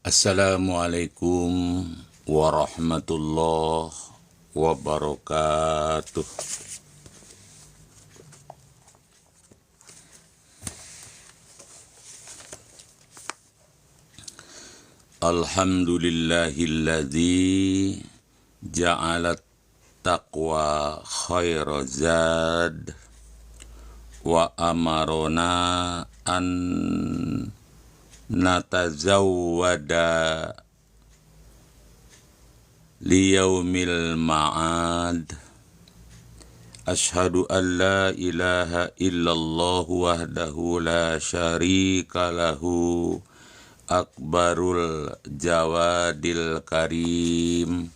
Assalamualaikum warahmatullahi wabarakatuh. Alhamdulillahilladzi ja'alat taqwa khairazad wa amarona an natazawwada liyaumil ma'ad. Ashhadu an la ilaha illallah wahdahu la syarika lahu akbarul jawadil karim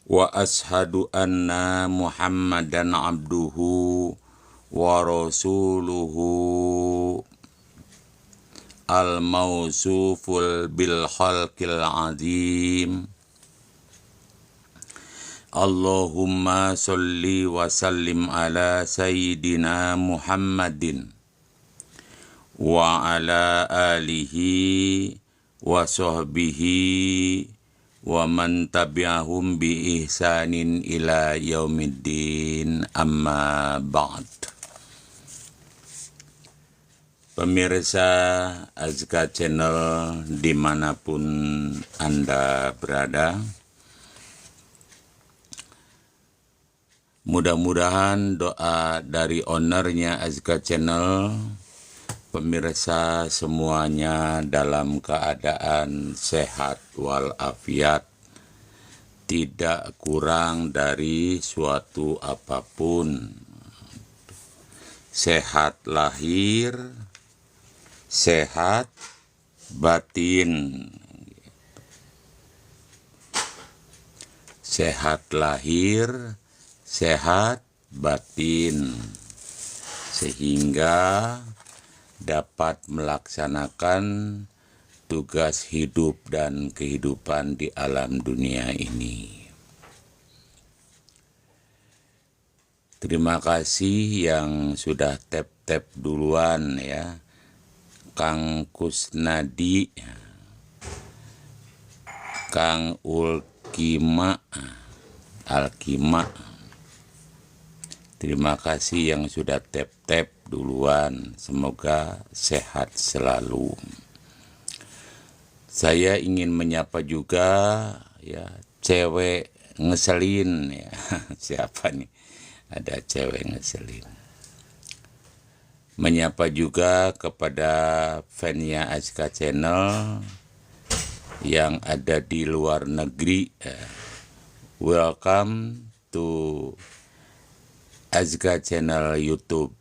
wa ashhadu anna muhammadan abduhu wa rasuluhu al-mausuful bil khalqil azim. Allahumma salli wa sallim ala sayyidina Muhammadin wa ala alihi wa sahbihi wa man tabi'ahum bi ihsanin ila yaumiddin, amma ba'd. Pemirsa Azka Channel dimanapun Anda berada, mudah-mudahan doa dari ownernya Azka Channel, pemirsa semuanya dalam keadaan sehat walafiat, tidak kurang dari suatu apapun, sehat lahir, sehat batin. Sehat lahir, sehat batin, sehingga dapat melaksanakan tugas hidup dan kehidupan di alam dunia ini. Terima kasih yang sudah tap-tap duluan ya. Kang Kusnadi, Kang Ulkima, Alkima. Terima kasih yang sudah tap-tap duluan. Semoga sehat selalu. Saya ingin menyapa juga ya cewek ngeselin ya. Siapa nih? Ada cewek ngeselin. Menyapa juga kepada fannya Azka Channel yang ada di luar negeri. Welcome to Azka Channel YouTube.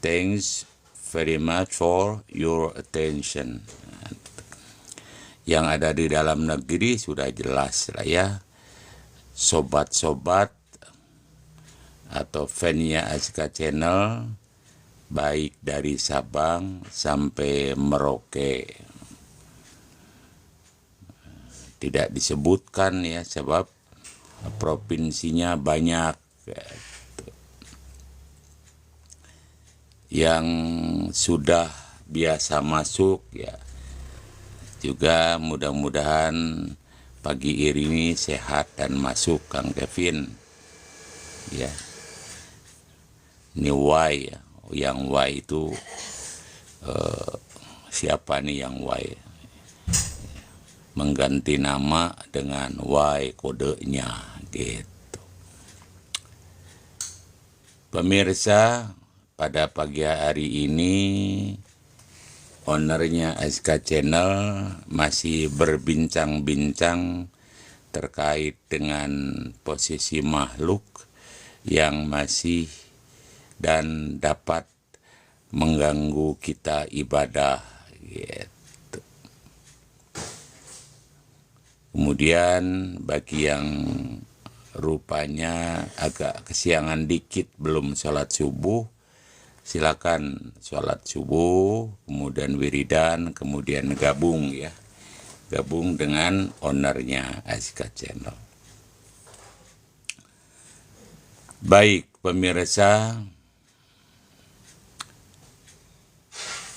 Thanks very much for your attention. Yang ada di dalam negeri sudah jelas lah ya. Sobat-sobat atau fannya Azka Channel, baik dari Sabang sampai Merauke. Tidak disebutkan ya, sebab provinsinya banyak. Yang sudah biasa masuk ya, juga mudah-mudahan pagi ini sehat dan masuk. Kang Kevin ya, ini Y ya. Yang Y itu siapa nih yang Y? Mengganti nama dengan Y kodenya gitu. Pemirsa, pada pagi hari ini ownernya Azka Channel masih berbincang-bincang terkait dengan posisi makhluk yang masih dan dapat mengganggu kita ibadah gitu. Kemudian bagi yang rupanya agak kesiangan dikit belum sholat subuh, silakan sholat subuh, kemudian wiridan, kemudian gabung ya. Gabung dengan ownernya Azka Channel. Baik pemirsa,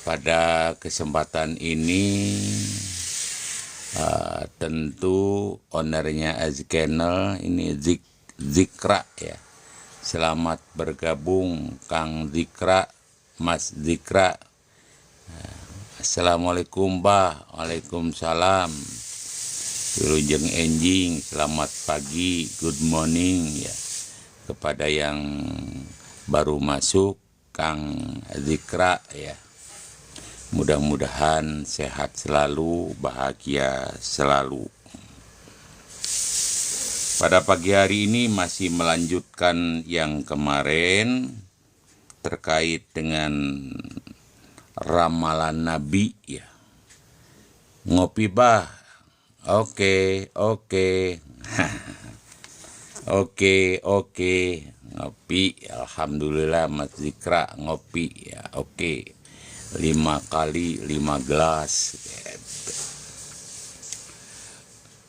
Pada kesempatan ini tentu ownernya Azchannel ini Zikra ya. Selamat bergabung Kang Zikra, Mas Zikra. Assalamualaikum Bah. Waalaikumsalam. Wilujeng enjing, selamat pagi, good morning ya. Kepada yang baru masuk, Kang Zikra ya. Mudah-mudahan sehat selalu, bahagia selalu. Pada pagi hari ini masih melanjutkan yang kemarin terkait dengan ramalan Nabi ya. Ngopi Bah. Oke. Oke. Ngopi. Alhamdulillah Mas Zikra ngopi ya. Oke. 5 kali 5 gelas gitu.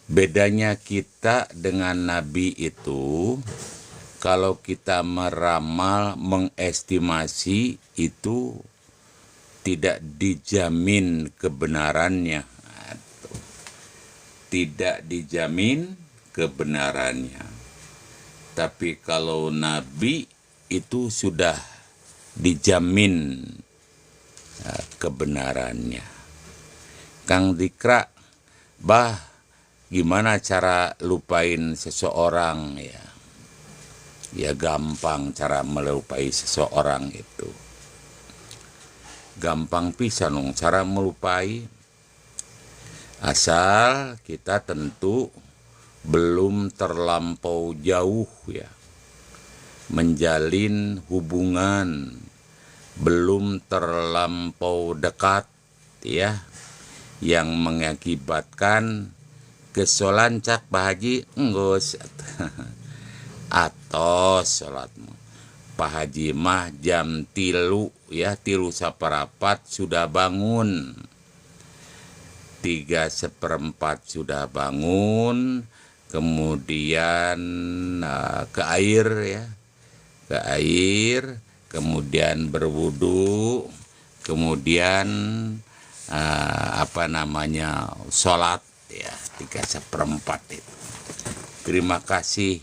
Bedanya kita dengan Nabi itu, kalau kita meramal, mengestimasi itu tidak dijamin kebenarannya. Tidak dijamin kebenarannya. Tapi kalau Nabi itu sudah dijamin kebenarannya. Kang Zikra, Bah, gimana cara lupain seseorang ya? Ya gampang cara melupai seseorang itu. Gampang pisan dong cara melupai. Asal kita tentu belum terlampau jauh ya. Menjalin hubungan, belum terlampau dekat ya, yang mengakibatkan kesolancak Pak Haji enggos atau sholatmu Pak Haji mah jam 3 ya, 3:15 sudah bangun, 3:15 sudah bangun, kemudian ke air ya, ke air, kemudian berwudu, kemudian sholat ya 3:15 itu. Terima kasih.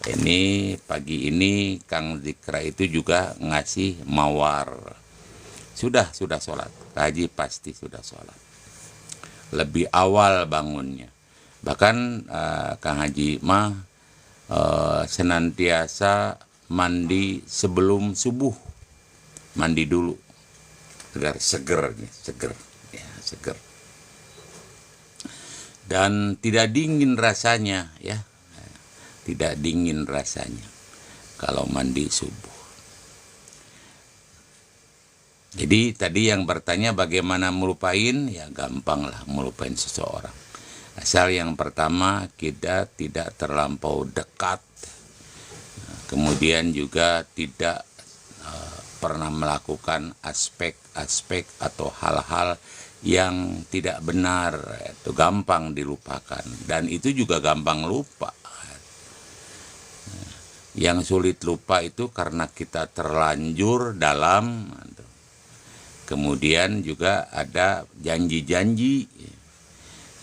Ini pagi ini Kang Zikra itu juga ngasih mawar. Sudah sholat. Haji pasti sudah sholat. Lebih awal bangunnya. Bahkan Kang Haji mah senantiasa mandi sebelum subuh, mandi dulu agar seger dan tidak dingin rasanya ya, tidak dingin rasanya kalau mandi subuh. Jadi tadi yang bertanya bagaimana melupain, ya gampang lah melupain seseorang, asal yang pertama kita tidak terlampau dekat. Kemudian juga tidak pernah melakukan aspek-aspek atau hal-hal yang tidak benar, itu gampang dilupakan. Dan itu juga gampang lupa. Yang sulit lupa itu karena kita terlanjur dalam. Kemudian juga ada janji-janji.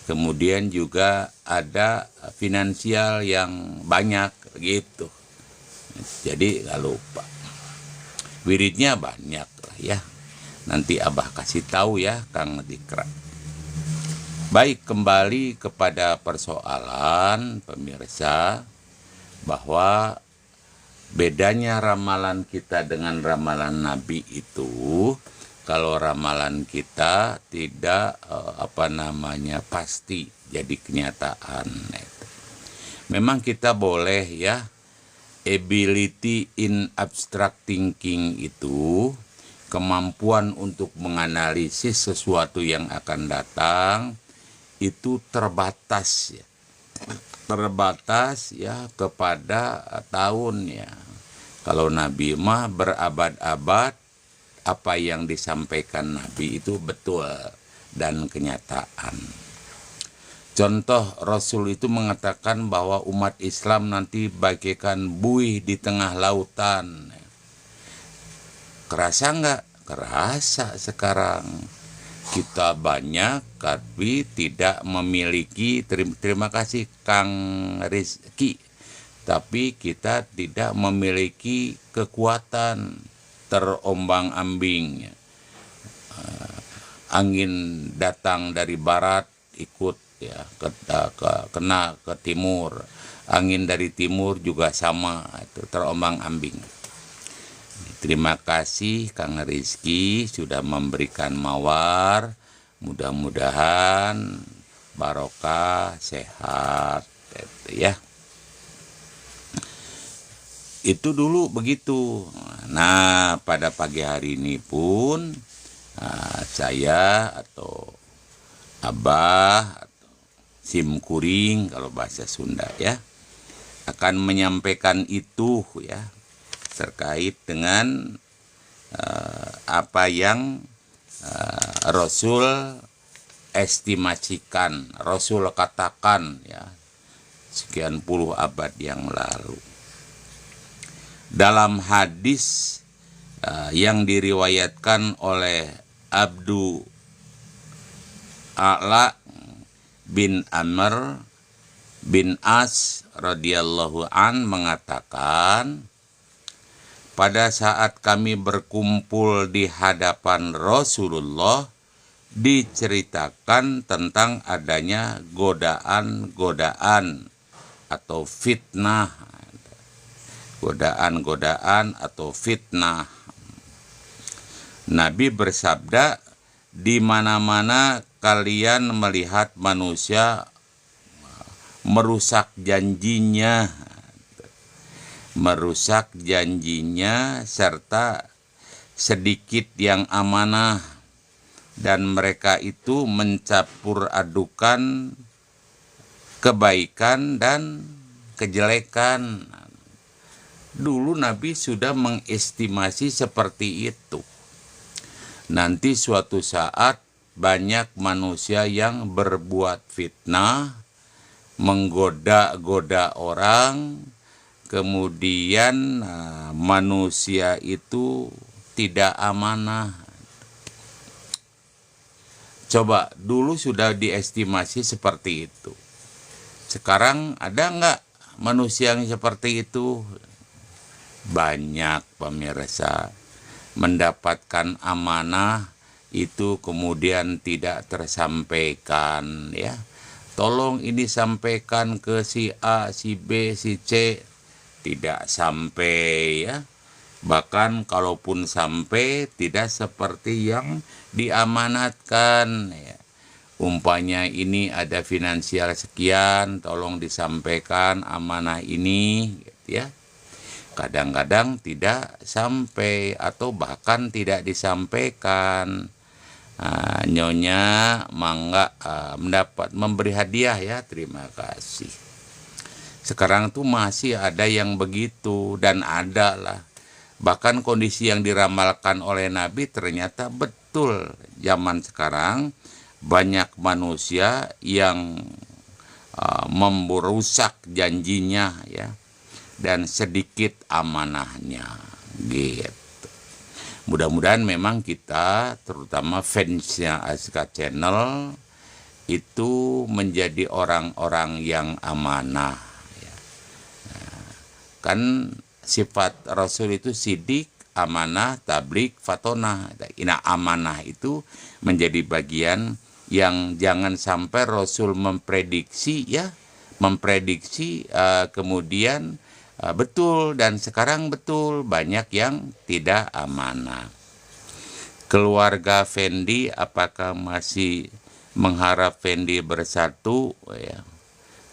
Kemudian juga ada finansial yang banyak gitu. Jadi gak lupa. Wiridnya banyak lah ya. Nanti Abah kasih tahu ya Kang Zikra. Baik, kembali kepada persoalan pemirsa, bahwa bedanya ramalan kita dengan ramalan Nabi itu, kalau ramalan kita tidak pasti jadi kenyataan. Memang kita boleh ya, ability in abstract thinking itu kemampuan untuk menganalisis sesuatu yang akan datang itu terbatas ya. Terbatas ya kepada tahun ya. Kalau Nabi mah berabad-abad, apa yang disampaikan Nabi itu betul dan kenyataan. Contoh, Rasul itu mengatakan bahwa umat Islam nanti bagaikan buih di tengah lautan. Kerasa nggak? kerasa sekarang kita banyak tapi tidak memiliki, terima kasih Kang Rizky, tapi kita tidak memiliki kekuatan, terombang-ambing. Angin datang dari barat ikut ya kena ke timur, angin dari timur juga sama, itu terombang-ambing. Terima kasih Kang Rizky sudah memberikan mawar, mudah-mudahan barokah, sehat, ya. Itu dulu begitu. Nah, pada pagi hari ini pun saya atau Abah atau Sim Kuring kalau bahasa Sunda ya akan menyampaikan itu ya terkait dengan apa yang Rasul estimasikan, Rasul katakan ya sekian puluh abad yang lalu. Dalam hadis yang diriwayatkan oleh Abdu A'la bin Amr bin As radhiyallahu an mengatakan, pada saat kami berkumpul di hadapan Rasulullah, diceritakan tentang adanya godaan-godaan atau fitnah. Godaan-godaan atau fitnah. Nabi bersabda, di mana-mana kalian melihat manusia merusak janjinya, serta sedikit yang amanah, dan mereka itu mencampur adukan kebaikan dan kejelekan. Dulu Nabi sudah mengestimasi seperti itu. Nanti suatu saat banyak manusia yang berbuat fitnah, menggoda-goda orang, kemudian manusia itu tidak amanah. Coba, dulu sudah diestimasi seperti itu. Sekarang ada nggak manusia yang seperti itu? Banyak pemirsa. Mendapatkan amanah itu kemudian tidak tersampaikan ya. Tolong ini sampaikan ke si A, si B, si C, tidak sampai ya. Bahkan kalaupun sampai tidak seperti yang diamanatkan ya. Umpamanya ini ada finansial sekian, tolong disampaikan amanah ini gitu ya. Kadang-kadang tidak sampai atau bahkan tidak disampaikan. Nyonya mangga mendapat memberi hadiah ya, terima kasih. Sekarang tuh masih ada yang begitu dan ada lah. Bahkan kondisi yang diramalkan oleh Nabi ternyata betul. Zaman sekarang banyak manusia yang merusak janjinya ya. Dan sedikit amanahnya gitu. Mudah-mudahan memang kita terutama fansnya Azkar Channel itu menjadi orang-orang yang amanah ya. Kan sifat Rasul itu sidik, amanah, tablik, fatonah. Nah, amanah itu menjadi bagian yang jangan sampai Rasul memprediksi ya, kemudian betul, dan sekarang betul banyak yang tidak amanah. Keluarga Fendi apakah masih mengharap Fendi bersatu ya?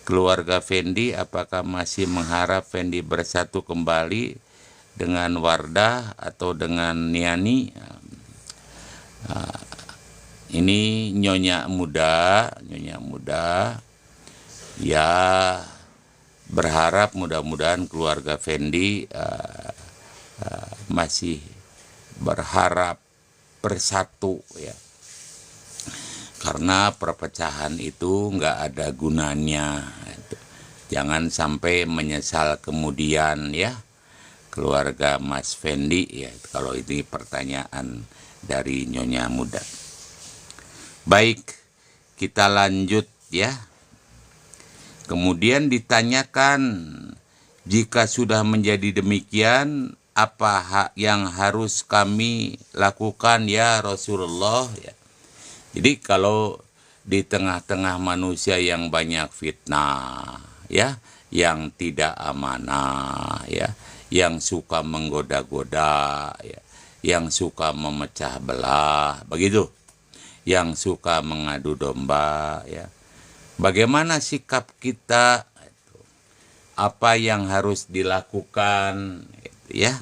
Keluarga Fendi apakah masih mengharap Fendi bersatu kembali dengan Wardah atau dengan Niani? Ini nyonya muda ya, berharap mudah-mudahan keluarga Fendi masih berharap bersatu ya, karena perpecahan itu nggak ada gunanya. Jangan sampai menyesal kemudian ya, keluarga Mas Fendi ya. Kalau ini pertanyaan dari Nyonya Muda. Baik, kita lanjut ya. Kemudian ditanyakan, jika sudah menjadi demikian, apa yang harus kami lakukan ya Rasulullah ya. Jadi kalau di tengah-tengah manusia yang banyak fitnah ya, yang tidak amanah ya, yang suka menggoda-goda ya, yang suka memecah belah, begitu, yang suka mengadu domba ya. Bagaimana sikap kita? Apa yang harus dilakukan? Ya,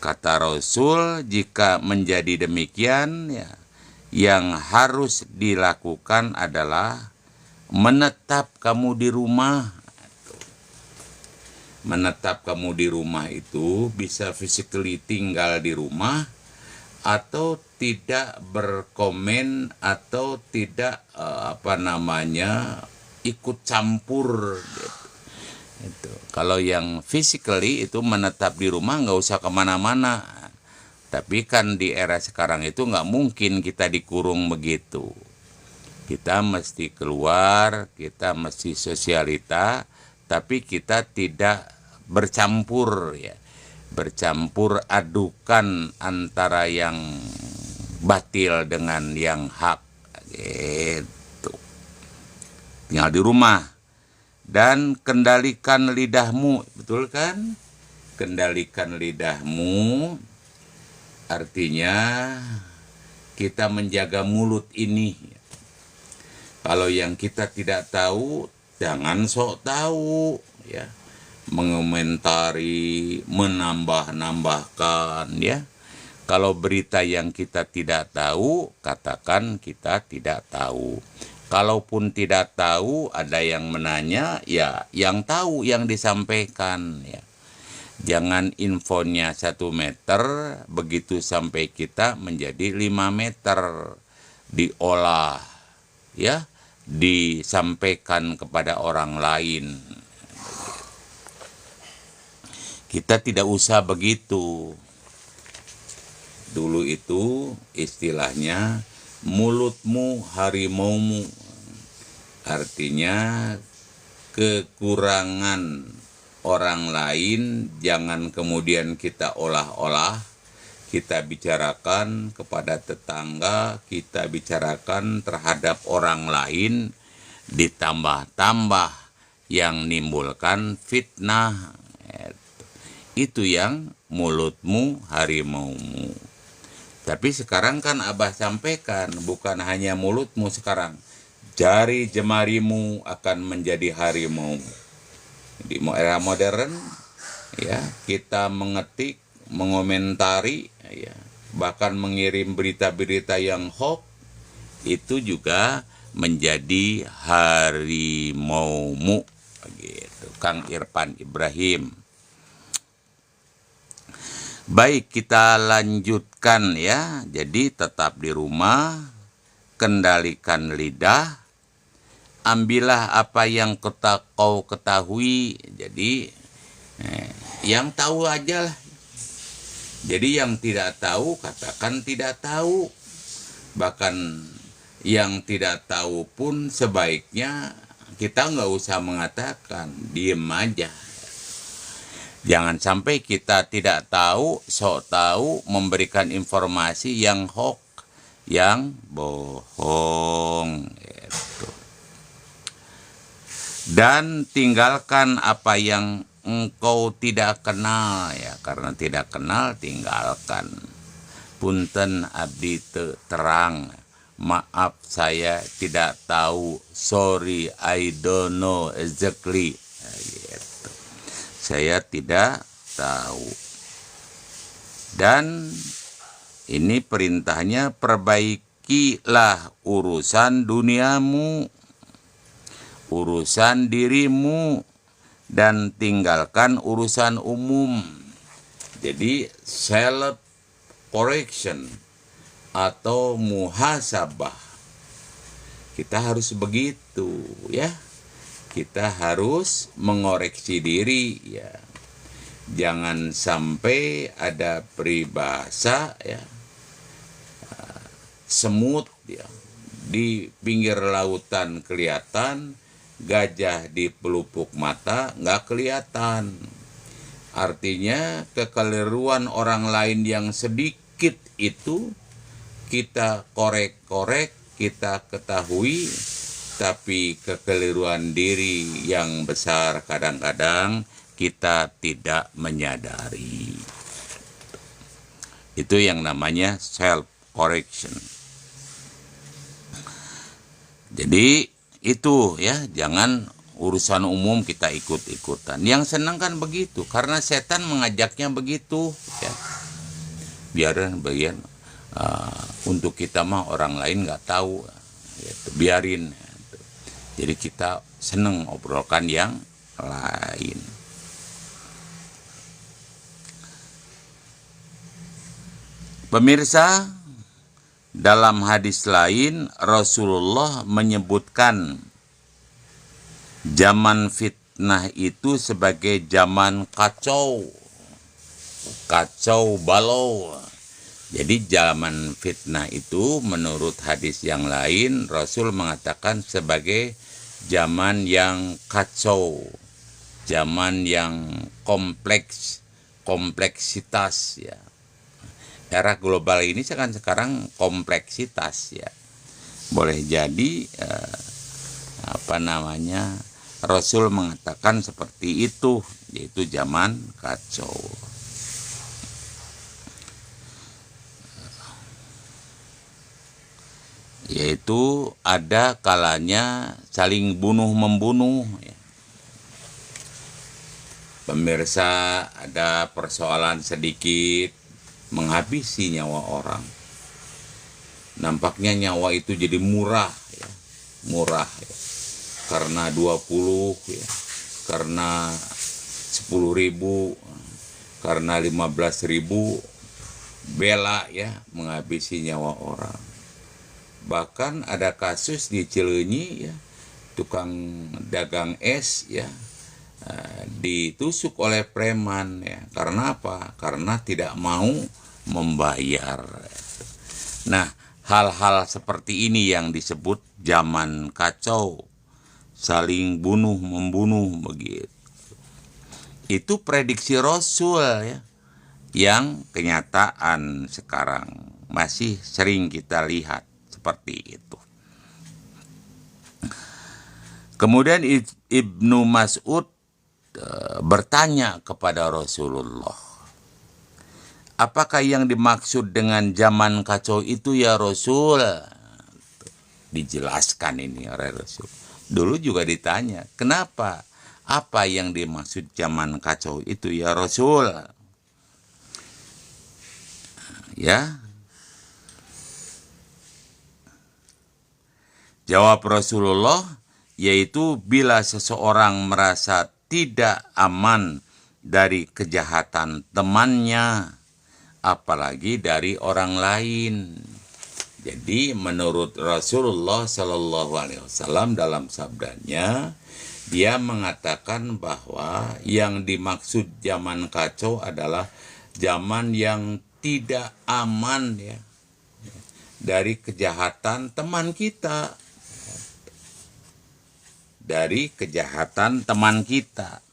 kata Rasul, jika menjadi demikian, ya, yang harus dilakukan adalah menetap kamu di rumah. Menetap kamu di rumah itu bisa physically tinggal di rumah, atau tidak berkomen, atau tidak ikut campur gitu. Itu. Kalau yang physically itu menetap di rumah, nggak usah kemana-mana. Tapi kan di era sekarang itu nggak mungkin kita dikurung begitu. Kita mesti keluar, kita mesti sosialita, tapi kita tidak bercampur ya. Bercampur adukan antara yang batil dengan yang hak gitu. Tinggal di rumah dan kendalikan lidahmu, betul kan? Kendalikan lidahmu artinya kita menjaga mulut ini. Kalau yang kita tidak tahu, jangan sok tahu ya. Mengomentari, menambah-nambahkan ya. Kalau berita yang kita tidak tahu, katakan kita tidak tahu. Kalaupun tidak tahu, ada yang menanya, ya yang tahu yang disampaikan ya. Jangan infonya 1 meter, begitu sampai kita menjadi 5 meter. Diolah ya, disampaikan kepada orang lain. Kita tidak usah begitu. Dulu itu istilahnya mulutmu harimaumu. Artinya kekurangan orang lain jangan kemudian kita olah-olah, kita bicarakan kepada tetangga, kita bicarakan terhadap orang lain, ditambah-tambah yang nimbulkan fitnah. Itu yang mulutmu harimaumu. Tapi sekarang kan Abah sampaikan, bukan hanya mulutmu sekarang, jari jemarimu akan menjadi harimau. Di era modern ya, kita mengetik, mengomentari ya, bahkan mengirim berita-berita yang hoax, itu juga menjadi harimaumu gitu. Kang Irfan Ibrahim. Baik, kita lanjutkan ya. Jadi tetap di rumah, kendalikan lidah, ambillah apa yang kau ketahui. Jadi yang tahu aja lah. Jadi yang tidak tahu katakan tidak tahu. Bahkan yang tidak tahu pun sebaiknya kita nggak usah mengatakan, diem aja. Jangan sampai kita tidak tahu, sok tahu, memberikan informasi yang hoax, yang bohong. Gitu. Dan tinggalkan apa yang engkau tidak kenal ya, karena tidak kenal tinggalkan. Punten abdi teu terang, maaf saya tidak tahu, sorry I don't know exactly. Gitu. Saya tidak tahu. Dan ini perintahnya, perbaikilah urusan duniamu, urusan dirimu, dan tinggalkan urusan umum. Jadi self correction atau muhasabah. Kita harus begitu ya. Kita harus mengoreksi diri ya. Jangan sampai ada peribahasa ya, semut ya, di pinggir lautan kelihatan, gajah di pelupuk mata nggak kelihatan. Artinya kekeliruan orang lain yang sedikit itu kita korek-korek, kita ketahui, tapi kekeliruan diri yang besar kadang-kadang kita tidak menyadari. Itu yang namanya self-correction. Jadi itu ya, jangan urusan umum kita ikut-ikutan. Yang senang kan begitu, karena setan mengajaknya begitu ya. Biarin bagian untuk kita mah orang lain nggak tahu, gitu. Biarin. Gitu. Jadi kita senang obrolkan yang lain. Pemirsa, dalam hadis lain Rasulullah menyebutkan zaman fitnah itu sebagai zaman kacau balau. Jadi zaman fitnah itu menurut hadis yang lain Rasul mengatakan sebagai zaman yang kacau, zaman yang kompleksitas ya. Era global ini sekarang kompleksitas ya. Boleh jadi Rasul mengatakan seperti itu, yaitu zaman kacau. Yaitu ada kalanya saling bunuh-membunuh ya. Pemirsa, ada persoalan sedikit menghabisi nyawa orang. Nampaknya nyawa itu jadi murah ya. Karena 20 ya, karena 10.000, karena 15.000 bela ya menghabisi nyawa orang. Bahkan ada kasus di Cileunyi ya, tukang dagang es ya ditusuk oleh preman ya. Karena apa? Karena tidak mau membayar. Nah, hal-hal seperti ini yang disebut zaman kacau, saling bunuh-membunuh begitu. Itu prediksi Rasul ya, yang kenyataan sekarang masih sering kita lihat seperti itu. Kemudian Ibnu Mas'ud bertanya kepada Rasulullah, apakah yang dimaksud dengan zaman kacau itu ya Rasul? Dijelaskan ini oleh Rasul. Dulu juga ditanya, kenapa? Apa yang dimaksud zaman kacau itu ya Rasul? Ya. Jawab Rasulullah, yaitu bila seseorang merasa tidak aman dari kejahatan temannya, apalagi dari orang lain. Jadi menurut Rasulullah SAW dalam sabdanya, dia mengatakan bahwa yang dimaksud zaman kacau adalah zaman yang tidak aman ya dari kejahatan teman kita. Dari kejahatan teman kita.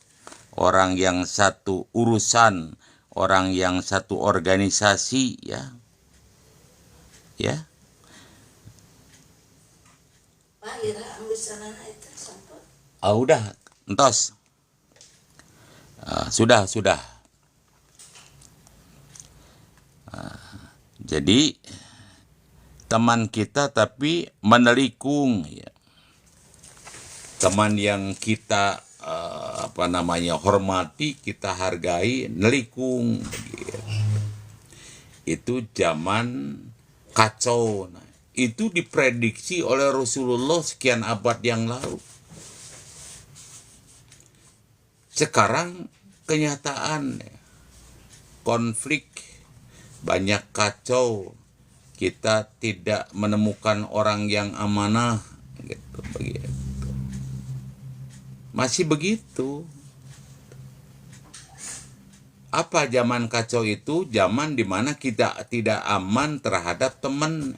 Orang yang satu urusan, orang yang satu organisasi ya. Ya. Pak, ira ambisanana itu sampai. Udah, entos. Sudah. Jadi teman kita tapi menelikung ya. Teman yang kita hormati, kita hargai, nelikung gitu. Itu zaman kacau. Nah, itu diprediksi oleh Rasulullah sekian abad yang lalu. Sekarang kenyataan konflik, banyak kacau, kita tidak menemukan orang yang amanah gitu, begitu. Masih begitu. Apa zaman kacau itu? Zaman dimana kita tidak aman terhadap teman.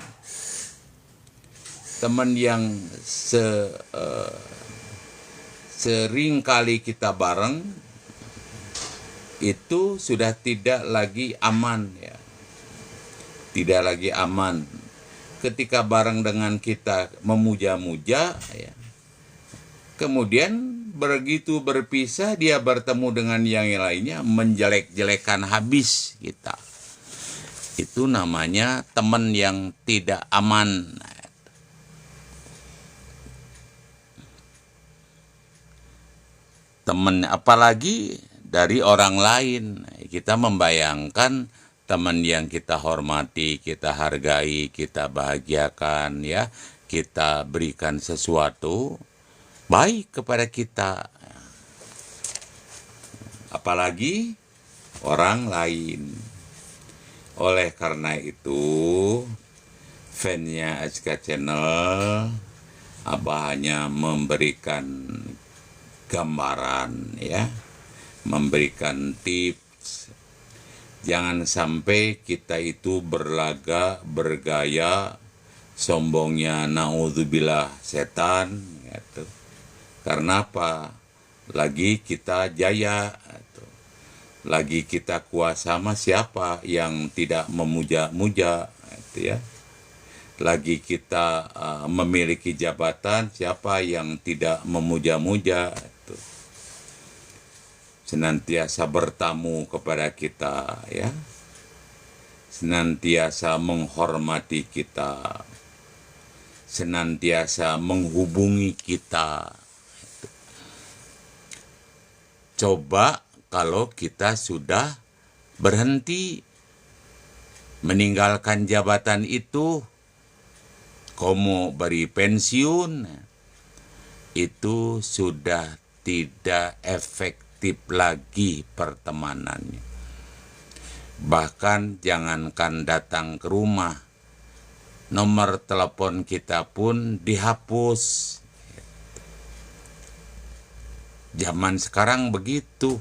Teman yang sering kali kita bareng, itu sudah tidak lagi aman ya. Tidak lagi aman. Ketika bareng dengan kita memuja-muja ya. Kemudian begitu berpisah dia bertemu dengan yang lainnya menjelek-jelekan habis kita. Itu namanya teman yang tidak aman. Teman apalagi dari orang lain. Kita membayangkan teman yang kita hormati, kita hargai, kita bahagiakan ya, kita berikan sesuatu baik kepada kita. Apalagi orang lain. Oleh karena itu, fansnya SK Channel, Abah hanya memberikan gambaran ya, memberikan tips. Jangan sampai kita itu bergaya sombongnya naudzubillah setan gitu. Karena apa? Lagi kita jaya gitu. Lagi kita kuasa, sama siapa yang tidak memuja-muja gitu ya. Lagi kita memiliki jabatan, siapa yang tidak memuja-muja itu. Senantiasa bertamu kepada kita ya, senantiasa menghormati kita, senantiasa menghubungi kita. Coba kalau kita sudah berhenti meninggalkan jabatan itu, komo beri pensiun, itu sudah tidak efektif lagi pertemanannya. Bahkan jangankan datang ke rumah, nomor telepon kita pun dihapus. Zaman sekarang begitu.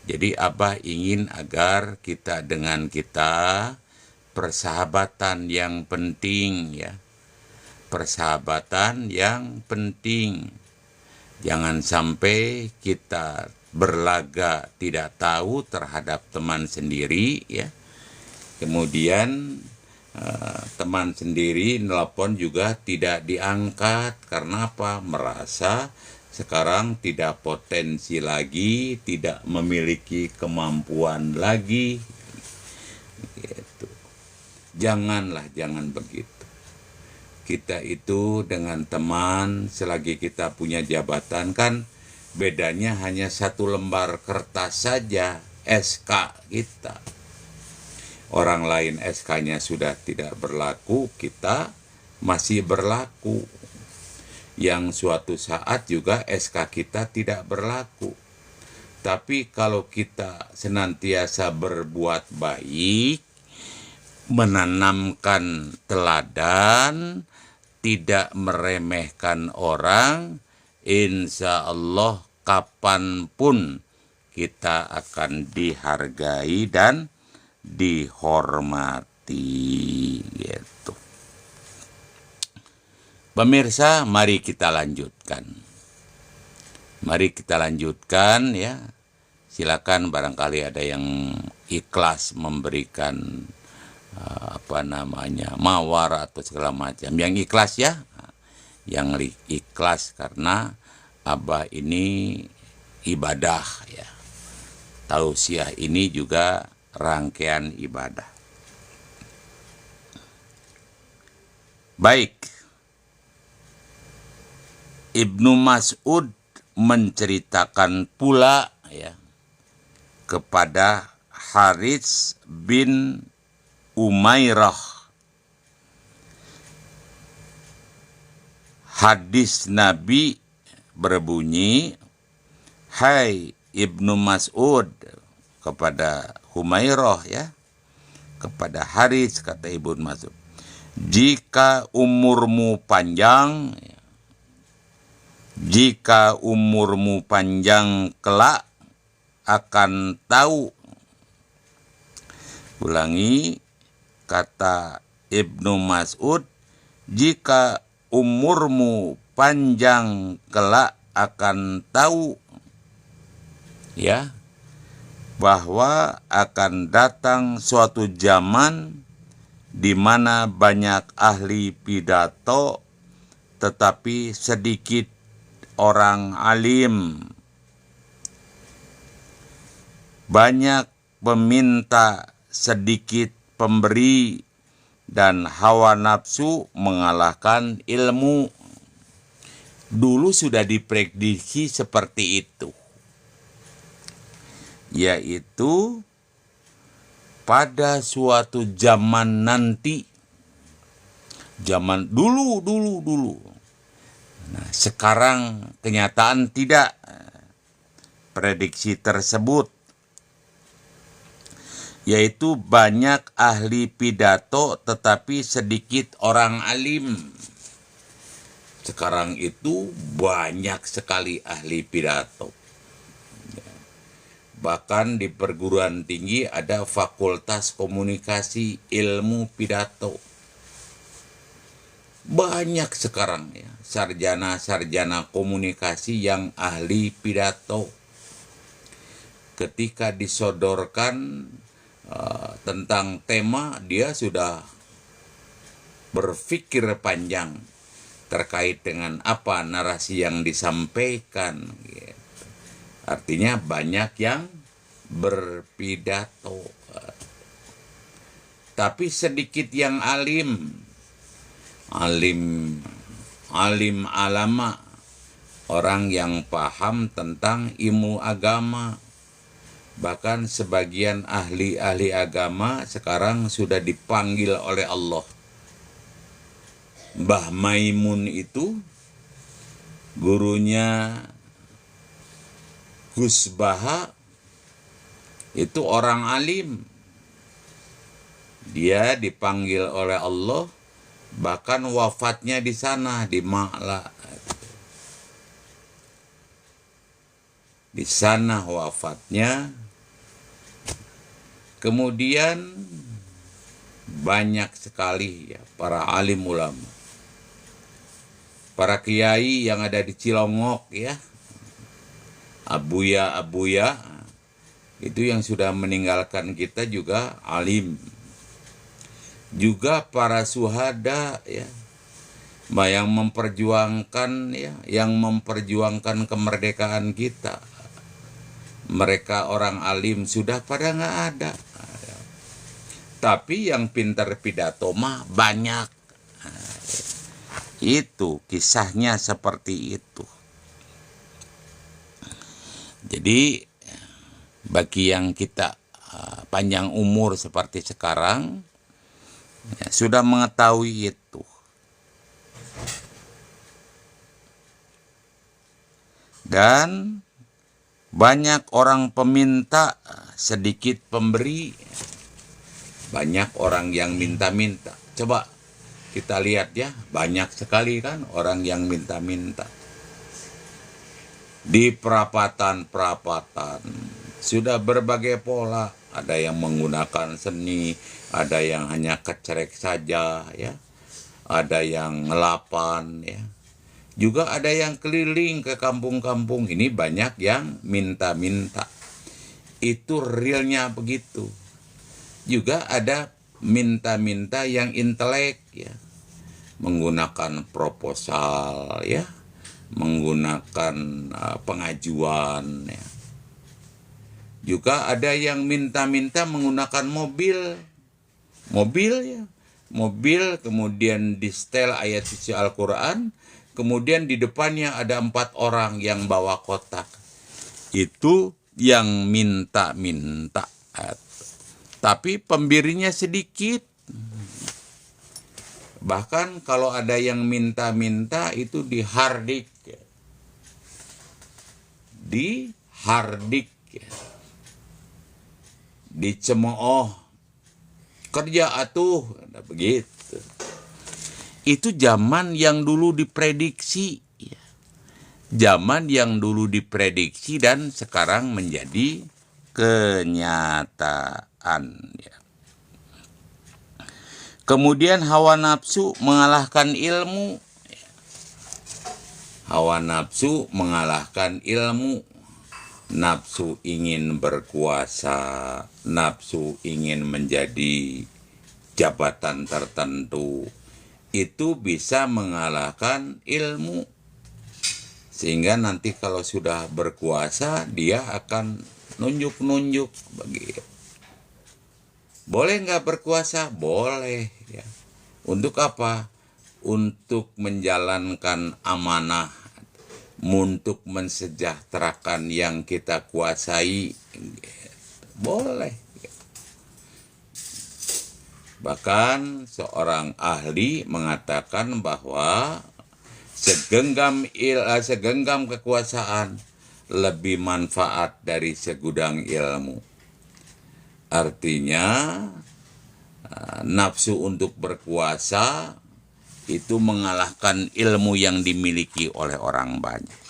Jadi Abah ingin agar kita dengan kita persahabatan yang penting ya. Persahabatan yang penting. Jangan sampai kita berlaga tidak tahu terhadap teman sendiri ya. Kemudian teman sendiri nelpon juga tidak diangkat. Karena apa? Merasa sekarang tidak potensi lagi, tidak memiliki kemampuan lagi. Gitu. Jangan begitu. Kita itu dengan teman, selagi kita punya jabatan kan bedanya hanya satu lembar kertas saja, SK kita. Orang lain SK-nya sudah tidak berlaku, kita masih berlaku. Yang suatu saat juga SK kita tidak berlaku. Tapi kalau kita senantiasa berbuat baik, menanamkan teladan, tidak meremehkan orang, insya Allah kapanpun kita akan dihargai dan dihormati gitu. Pemirsa, mari kita lanjutkan. Mari kita lanjutkan ya. Silakan barangkali ada yang ikhlas memberikan mawar atau segala macam. Yang ikhlas ya. Yang ikhlas karena Abah ini ibadah ya. Tausiah ini juga rangkaian ibadah. Baik. Ibnu Mas'ud menceritakan pula ya kepada Harits bin Umairah. Hadis Nabi berbunyi, "Hai Ibnu Mas'ud," kepada Humairah ya, kepada Harits kata Ibnu Mas'ud, "Jika umurmu panjang, jika umurmu panjang kelak, akan tahu. Ulangi kata Ibnu Mas'ud, jika umurmu panjang kelak akan tahu ya bahwa akan datang suatu zaman di mana banyak ahli pidato tetapi sedikit orang alim, banyak peminta sedikit pemberi, dan hawa nafsu mengalahkan ilmu. Dulu sudah diprediksi seperti itu, yaitu pada suatu zaman nanti, zaman dulu. Nah, sekarang kenyataan tidak prediksi tersebut, yaitu banyak ahli pidato tetapi sedikit orang alim. Sekarang itu banyak sekali ahli pidato. Bahkan di perguruan tinggi ada fakultas komunikasi ilmu pidato. Banyak sekarang ya sarjana-sarjana komunikasi yang ahli pidato. Ketika disodorkan tentang tema, dia sudah berpikir panjang terkait dengan apa narasi yang disampaikan. Gitu. Artinya banyak yang berpidato, tapi sedikit yang alim alama, orang yang paham tentang ilmu agama. Bahkan sebagian ahli agama sekarang sudah dipanggil oleh Allah. Mbah Maimun itu gurunya Gus Baha, itu orang alim. Dia dipanggil oleh Allah, bahkan wafatnya di sana, di Ma'la. Di sana wafatnya. Kemudian banyak sekali ya para alim ulama. Para kiai yang ada di Cilongok ya. Abuya itu yang sudah meninggalkan kita juga alim. Juga para suhada ya, yang memperjuangkan kemerdekaan kita. Mereka orang alim sudah pada nggak ada. Tapi yang pintar pidato mah banyak. Itu kisahnya seperti itu. Jadi bagi yang kita panjang umur seperti sekarang ya, sudah mengetahui itu. Dan banyak orang peminta, sedikit pemberi. Banyak orang yang minta-minta. Coba kita lihat ya, banyak sekali kan orang yang minta-minta. Di perapatan sudah berbagai pola, ada yang menggunakan seni, ada yang hanya kecerek saja ya, ada yang ngelapan ya, juga ada yang keliling ke kampung-kampung. Ini banyak yang minta-minta, itu realnya begitu. Juga ada minta-minta yang intelek ya, menggunakan proposal ya, menggunakan pengajuan ya. Juga ada yang minta-minta menggunakan mobil ya, mobil kemudian di setel ayat suci Al-Quran, kemudian di depannya ada 4 orang yang bawa kotak. Itu yang minta-minta, tapi pemberinya sedikit. Bahkan kalau ada yang minta-minta itu dihardik ya. Dicemooh, kerja atuh, begitu. Itu zaman yang dulu diprediksi ya. Zaman yang dulu diprediksi dan sekarang menjadi kenyataan. Ya. Kemudian hawa nafsu mengalahkan ilmu. Hawa nafsu mengalahkan ilmu. Nafsu ingin berkuasa, nafsu ingin menjadi jabatan tertentu, itu bisa mengalahkan ilmu. Sehingga nanti kalau sudah berkuasa, dia akan nunjuk-nunjuk begitu. Boleh nggak berkuasa? Boleh. Ya. Untuk apa? Untuk menjalankan amanah, untuk mensejahterakan yang kita kuasai. Boleh. Bahkan seorang ahli mengatakan bahwa segenggam kekuasaan lebih manfaat dari segudang ilmu. Artinya nafsu untuk berkuasa itu mengalahkan ilmu yang dimiliki oleh orang banyak.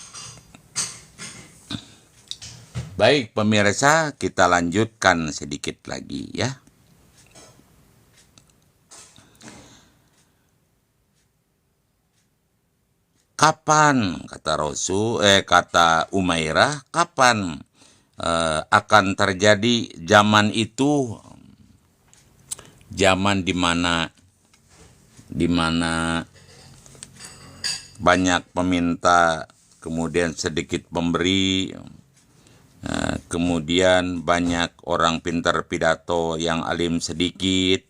Baik pemirsa, kita lanjutkan sedikit lagi ya. Kapan, kata Umairah, kapan akan terjadi zaman itu, zaman di mana banyak peminta, kemudian sedikit pemberi, kemudian banyak orang pintar pidato yang alim sedikit,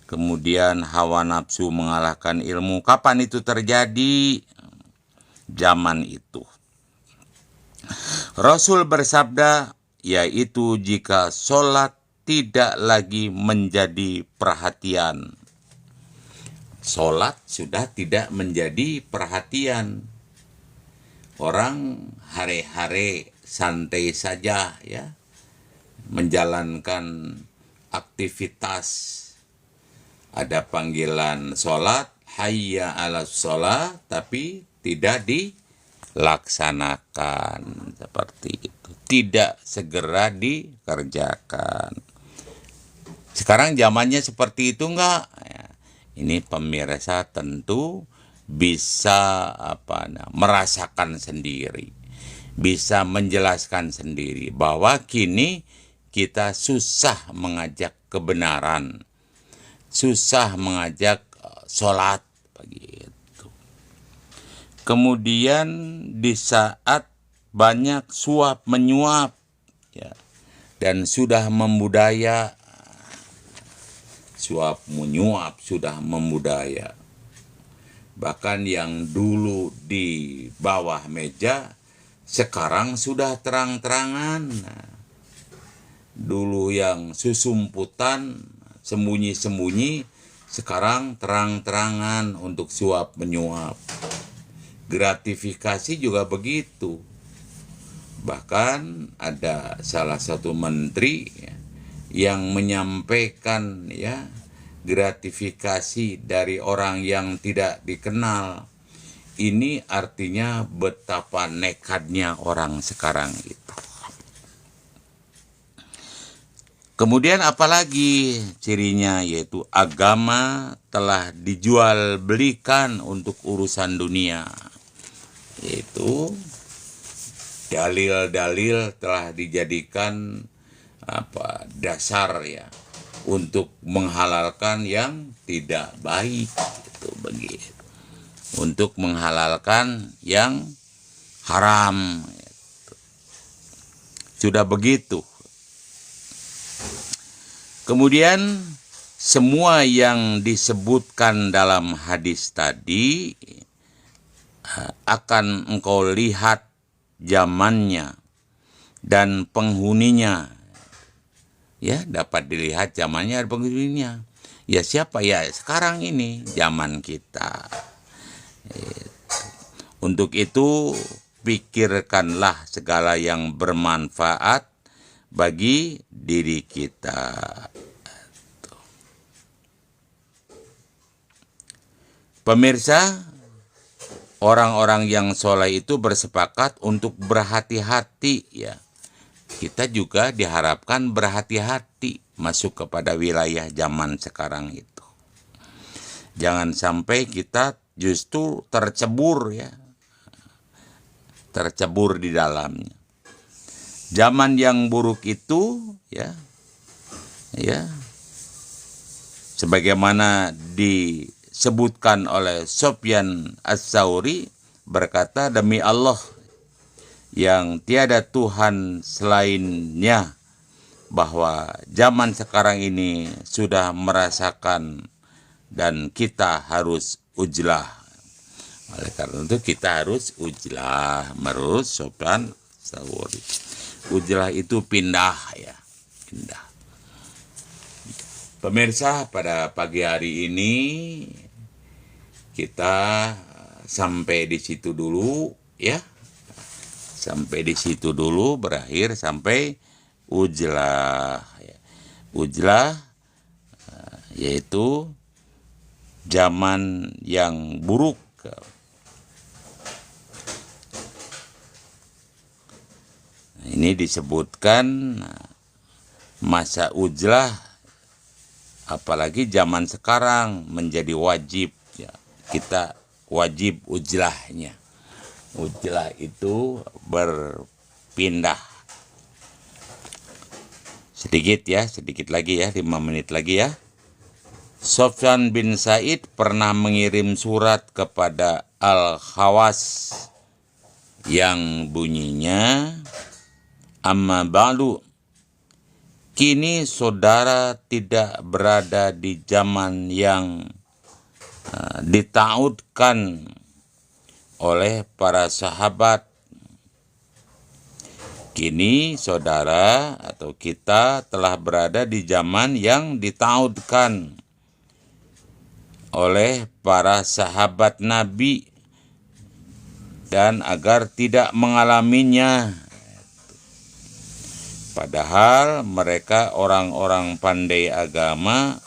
kemudian hawa nafsu mengalahkan ilmu. Kapan itu terjadi? Zaman itu. Rasul bersabda, yaitu jika sholat tidak lagi menjadi perhatian. Sholat sudah tidak menjadi perhatian. Orang hari-hari santai saja ya, menjalankan aktivitas. Ada panggilan sholat, hayya ala sholat, tapi tidak dilaksanakan seperti itu. Tidak segera dikerjakan. Sekarang zamannya seperti itu enggak? Ya, ini pemirsa tentu bisa merasakan sendiri. Bisa menjelaskan sendiri bahwa kini kita susah mengajak kebenaran. Susah mengajak sholat begitu. Kemudian di saat banyak suap menyuap ya, dan sudah membudaya, suap menyuap sudah membudaya. Bahkan yang dulu di bawah meja sekarang sudah terang-terangan. Dulu yang susumputan, sembunyi-sembunyi, sekarang terang-terangan untuk suap menyuap. Gratifikasi juga begitu. Bahkan ada salah satu menteri ya, yang menyampaikan ya gratifikasi dari orang yang tidak dikenal. Ini artinya betapa nekatnya orang sekarang itu. Kemudian apalagi cirinya, yaitu agama telah dijual belikan untuk urusan dunia. Yaitu dalil-dalil telah dijadikan dasar ya untuk menghalalkan yang tidak baik, itu begitu. Untuk menghalalkan yang haram. Gitu. Sudah begitu. Kemudian semua yang disebutkan dalam hadis tadi akan engkau lihat zamannya dan penghuninya. Ya, dapat dilihat zamannya dan penghuninya. Ya siapa? Ya sekarang ini zaman kita. Untuk itu pikirkanlah segala yang bermanfaat bagi diri kita. Pemirsa, orang-orang yang soleh itu bersepakat untuk berhati-hati ya kita juga diharapkan berhati-hati masuk kepada wilayah zaman sekarang itu. Jangan sampai kita justru tercebur di dalamnya. Zaman yang buruk itu sebagaimana disebutkan oleh Sufyan Ats-Tsauri berkata, demi Allah yang tiada Tuhan selainnya, bahwa zaman sekarang ini sudah merasakan dan kita harus ujlah. Oleh karena itu kita harus ujlah, menurut Sufyan Ats-Tsauri. Ujlah itu pindah. Pemirsa, pada pagi hari ini kita sampai di situ dulu ya. Sampai di situ dulu, berakhir sampai ujlah. Ujlah yaitu zaman yang buruk. Ini disebutkan masa ujlah, apalagi zaman sekarang menjadi wajib ya. Kita wajib ujlahnya. Ujlah itu berpindah. Sedikit lagi ya, 5 menit lagi ya. Sufyan bin Sa'id pernah mengirim surat kepada Al-Khawas yang bunyinya, amma ba'du, kini saudara tidak berada di zaman yang ditaudkan oleh para sahabat. Kini saudara atau kita telah berada di zaman yang ditaudkan oleh para sahabat Nabi, dan agar tidak mengalaminya. Padahal mereka orang-orang pandai agama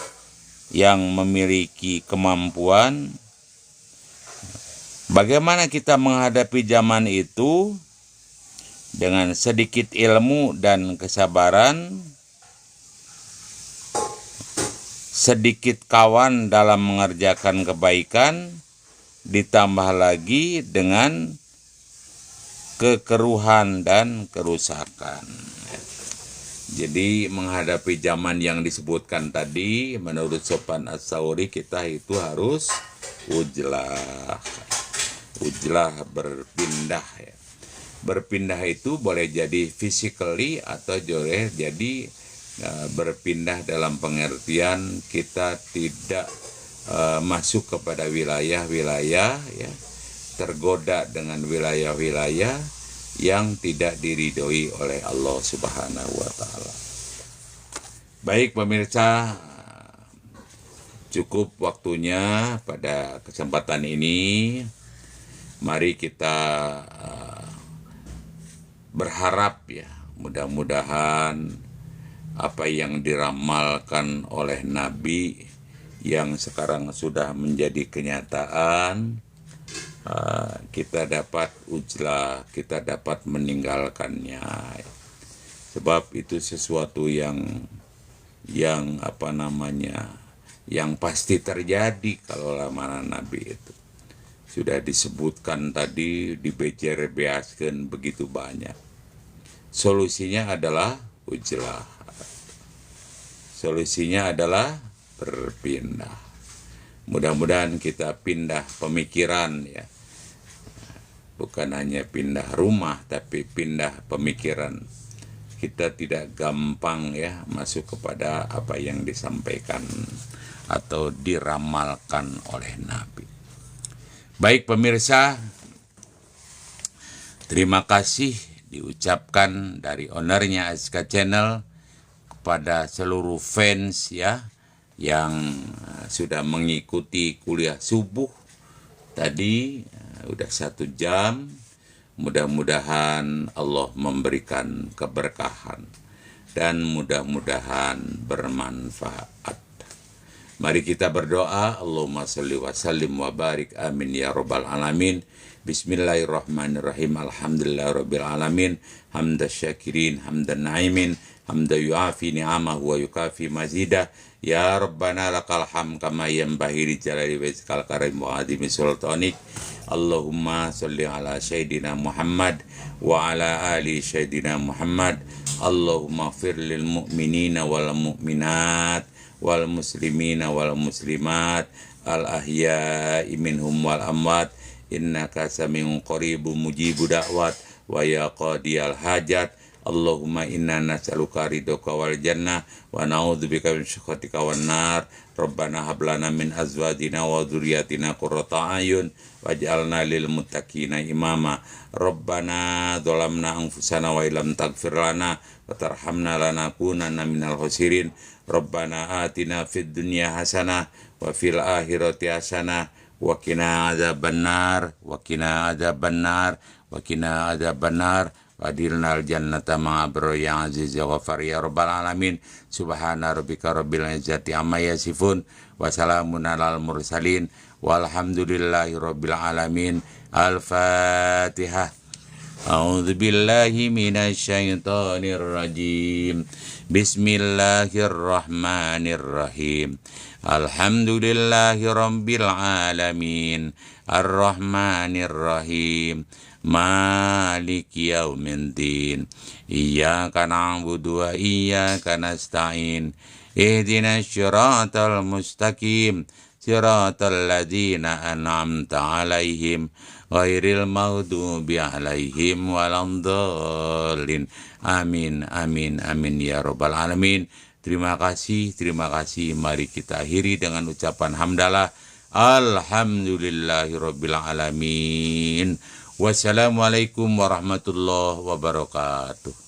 yang memiliki kemampuan. Bagaimana kita menghadapi zaman itu? Dengan sedikit ilmu dan kesabaran, sedikit kawan dalam mengerjakan kebaikan, ditambah lagi dengan kekeruhan dan kerusakan. Jadi menghadapi zaman yang disebutkan tadi, menurut Sufyan Ats-Tsauri, kita itu harus ujlah. Ujlah berpindah ya. Berpindah itu boleh jadi physically atau boleh jadi berpindah dalam pengertian kita tidak masuk kepada wilayah-wilayah ya, tergoda dengan wilayah-wilayah yang tidak diridhoi oleh Allah Subhanahu wa Ta'ala. Baik pemirsa, cukup waktunya pada kesempatan ini. Mari kita berharap ya, mudah-mudahan apa yang diramalkan oleh Nabi yang sekarang sudah menjadi kenyataan, kita dapat ujlah, kita dapat meninggalkannya. Sebab itu sesuatu yang yang pasti terjadi kalau lamaran Nabi itu. Sudah disebutkan tadi, dibejer-beaskan begitu banyak. Solusinya adalah ujlah. Solusinya adalah berpindah. Mudah-mudahan kita pindah pemikiran ya. Bukan hanya pindah rumah, tapi pindah pemikiran. Kita tidak gampang ya masuk kepada apa yang disampaikan atau diramalkan oleh Nabi. Baik pemirsa, terima kasih diucapkan dari ownernya ASK Channel kepada seluruh fans ya yang sudah mengikuti kuliah subuh tadi udah 1 jam. Mudah-mudahan Allah memberikan keberkahan dan mudah-mudahan bermanfaat. Mari kita berdoa. Allahumma sholli wa sallim wa barik. Amin ya rabbal alamin. Bismillahirrahmanirrahim. Alhamdulillahirabbil alamin. Hamdan syakirin, hamdan na'imin, hamdan yu'afi ni'amahu wa yukafi mazidah. Ya Rabbana lakal hamd kama yanbaghi li jalali wajhikal karim wa 'azimi sultanik. Allahumma sholli ala sayyidina Muhammad wa ala ali sayyidina Muhammad. Allahumma ighfir lil mu'minina wal mu'minat wal muslimina wal muslimat al ahya'i minhum wal amwat. Innaka sami'un qaribun mujibu da'wat wa ya qadiyal hajat. Allahumma inna nas'aluka ridhoka wal jannah wa na'udzubika min syukhatika wan nar. Rabbana hab lana min azwajina wa dzurriyyatina qurrata a'yun waj'alna lil muttaqina imama. Rabbana dzalamna anfusana wa illam taghfir lana wa tarhamna lanakunanna minal khasirin. Rabbana atina fid dunya hasanah wa fil akhirati hasanah wa qina adzabannar wa qina adzabannar wa qina adzabannar. Wadirnal jannata ma'abro ya aziz ya ghafar ya rabbal alamin. Subhana rabbika rabbil izzati amma yasifun wa salamun alal mursalin walhamdulillahi rabbil alamin. Al-Fatihah. A'udzu billahi minasy syaithanir rajim. Bismillahirrahmanirrahim. Alhamdulillahi rabbil alamin. Ar-Rahmanir Rahim. Maliki yaumiddin. Iyyaka na'budu wa iyyaka nasta'in. Ihdinas siratal mustaqim. Siratal ladzina an'amta 'alaihim ghairil maghdubi 'alaihim waladhdallin. Amin amin amin ya rabbal alamin. Terima kasih. Mari kita akhiri dengan ucapan hamdalah. Alhamdulillahirabbil alamin. Wassalamualaikum warahmatullahi wabarakatuh.